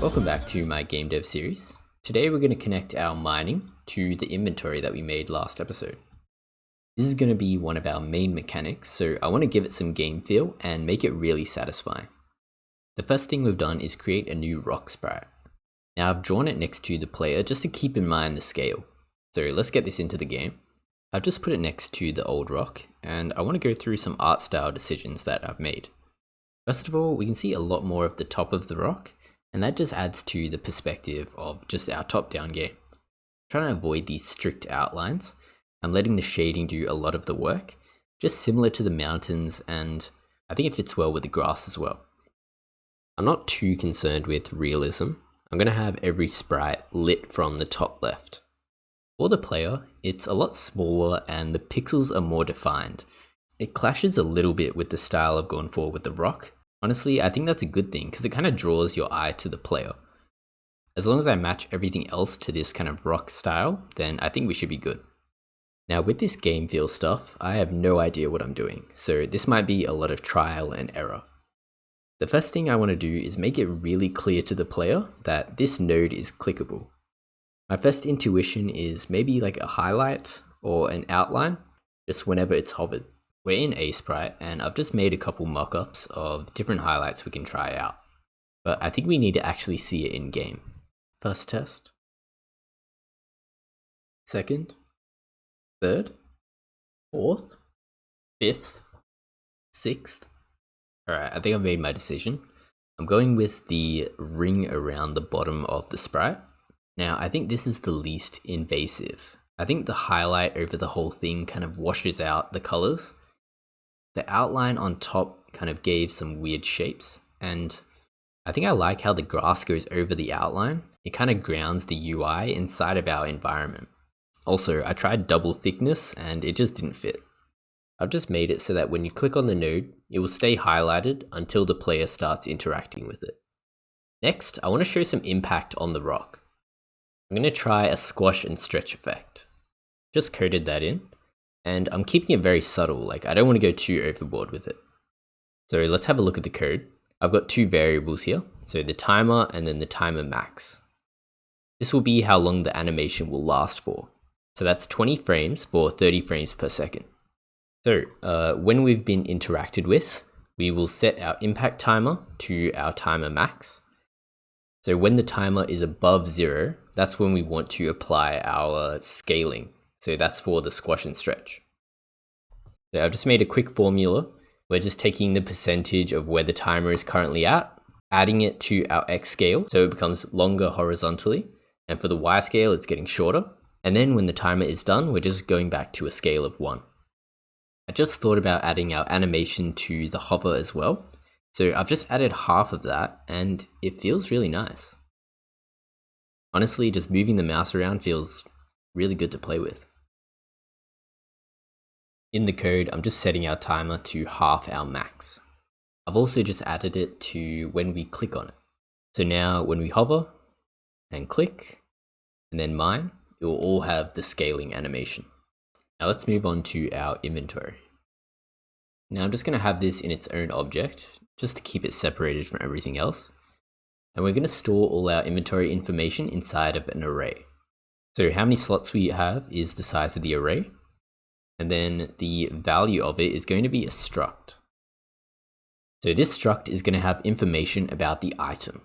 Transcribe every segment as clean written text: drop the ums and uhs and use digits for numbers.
Welcome back to my game dev series. Today we're going to connect our mining to the inventory that we made last episode. This is going to be one of our main mechanics, so I want to give it some game feel and make it really satisfying. The first thing we've done is create a new rock sprite. Now I've drawn it next to the player just to keep in mind the scale. So let's get this into the game. I've just put it next to the old rock, and I want to go through some art style decisions that I've made. First of all, we can see a lot more of the top of the rock, and that just adds to the perspective of just our top-down game. I'm trying to avoid these strict outlines. I'm letting the shading do a lot of the work, just similar to the mountains, and I think it fits well with the grass as well. I'm not too concerned with realism. I'm going to have every sprite lit from the top left. For the player, it's a lot smaller and the pixels are more defined. It clashes a little bit with the style I've gone for with the rock. Honestly, I think that's a good thing because it kind of draws your eye to the player. As long as I match everything else to this kind of rock style, then I think we should be good. Now with this game feel stuff, I have no idea what I'm doing, so this might be a lot of trial and error. The first thing I want to do is make it really clear to the player that this node is clickable. My first intuition is maybe like a highlight or an outline, just whenever it's hovered. We're in Sprite and I've just made a couple mock-ups of different highlights we can try out. But I think we need to actually see it in game. First test. Second. Third. Fourth. Fifth. Sixth. Alright, I think I've made my decision. I'm going with the ring around the bottom of the sprite. Now, I think this is the least invasive. I think the highlight over the whole thing kind of washes out the colors. The outline on top kind of gave some weird shapes, and I think I like how the grass goes over the outline. It kind of grounds the UI inside of our environment. Also, I tried double thickness and it just didn't fit. I've just made it so that when you click on the node, it will stay highlighted until the player starts interacting with it. Next, I want to show some impact on the rock. I'm going to try a squash and stretch effect. Just coded that in. And I'm keeping it very subtle, like I don't want to go too overboard with it. So let's have a look at the code. I've got two variables here, so the timer and then the timer max. This will be how long the animation will last for. So that's 20 frames for 30 frames per second. So when we've been interacted with, we will set our impact timer to our timer max. So when the timer is above 0, that's when we want to apply our scaling. So that's for the squash and stretch. So I've just made a quick formula. We're just taking the percentage of where the timer is currently at, adding it to our X scale so it becomes longer horizontally. And for the Y scale, it's getting shorter. And then when the timer is done, we're just going back to a scale of 1. I just thought about adding our animation to the hover as well. So I've just added half of that and it feels really nice. Honestly, just moving the mouse around feels really good to play with. In the code, I'm just setting our timer to half our max. I've also just added it to when we click on it. So now when we hover and click and then mine, it will all have the scaling animation. Now let's move on to our inventory. Now I'm just going to have this in its own object, just to keep it separated from everything else. And we're going to store all our inventory information inside of an array. So how many slots we have is the size of the array. And then the value of it is going to be a struct. So this struct is going to have information about the item.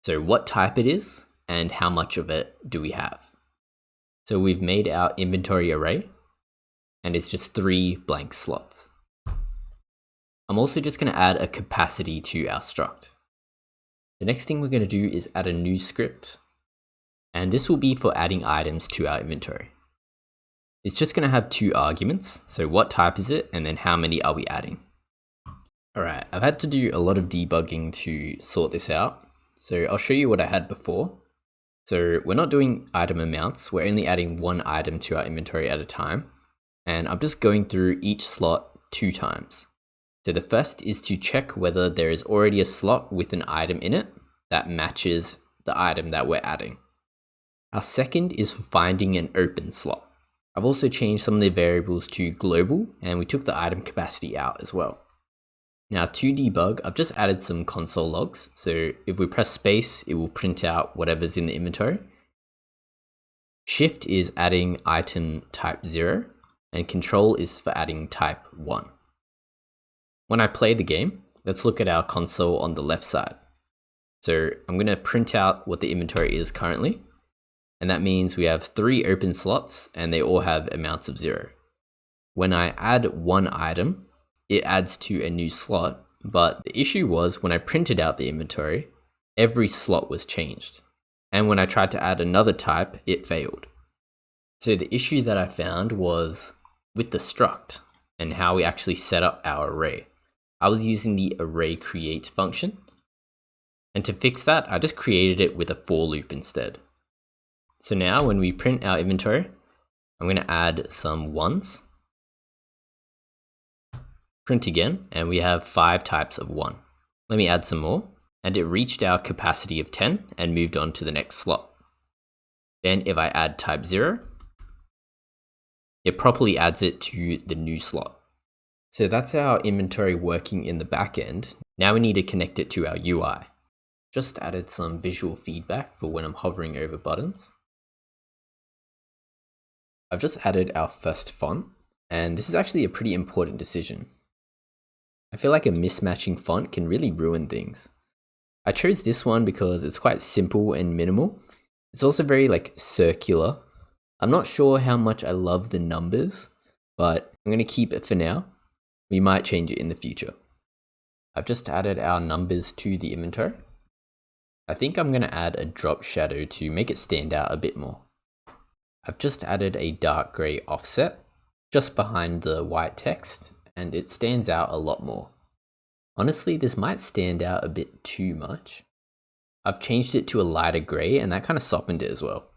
So what type it is and how much of it do we have. So we've made our inventory array and it's just 3 blank slots. I'm also just going to add a capacity to our struct. The next thing we're going to do is add a new script. And this will be for adding items to our inventory. It's just going to have 2 arguments. So what type is it? And then how many are we adding? Alright, I've had to do a lot of debugging to sort this out. So I'll show you what I had before. So we're not doing item amounts. We're only adding 1 item to our inventory at a time. And I'm just going through each slot 2 times. So the first is to check whether there is already a slot with an item in it that matches the item that we're adding. Our second is for finding an open slot. I've also changed some of the variables to global and we took the item capacity out as well. Now to debug, I've just added some console logs. So if we press space, it will print out whatever's in the inventory. Shift is adding item type 0, and control is for adding type 1. When I play the game, let's look at our console on the left side. So I'm going to print out what the inventory is currently. And that means we have 3 open slots and they all have amounts of 0. When I add one item, it adds to a new slot, but the issue was when I printed out the inventory, every slot was changed. And when I tried to add another type, it failed. So the issue that I found was with the struct and how we actually set up our array. I was using the array create function. And to fix that, I just created it with a for loop instead. So now when we print our inventory, I'm going to add some 1s. Print again, and we have 5 types of 1. Let me add some more. And it reached our capacity of 10 and moved on to the next slot. Then if I add type 0, it properly adds it to the new slot. So that's our inventory working in the back end. Now we need to connect it to our UI. Just added some visual feedback for when I'm hovering over buttons. I've just added our first font, and this is actually a pretty important decision. I feel like a mismatching font can really ruin things. I chose this one because it's quite simple and minimal. It's also very circular. I'm not sure how much I love the numbers, but I'm going to keep it for now. We might change it in the future. I've just added our numbers to the inventory. I think I'm going to add a drop shadow to make it stand out a bit more. I've just added a dark gray offset just behind the white text, and it stands out a lot more. Honestly, this might stand out a bit too much. I've changed it to a lighter gray, and that kind of softened it as well.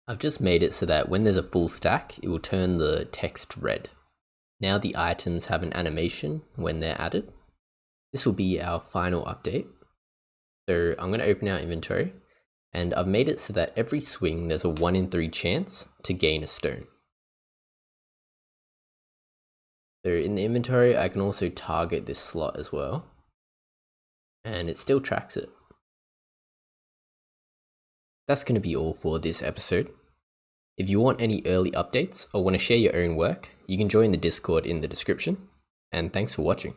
I've just made it so that when there's a full stack, it will turn the text red. Now the items have an animation when they're added. This will be our final update. So I'm going to open our inventory, and I've made it so that every swing there's a 1 in 3 chance to gain a stone. So in the inventory, I can also target this slot as well, and it still tracks it. That's going to be all for this episode. If you want any early updates or want to share your own work, you can join the Discord in the description, and thanks for watching.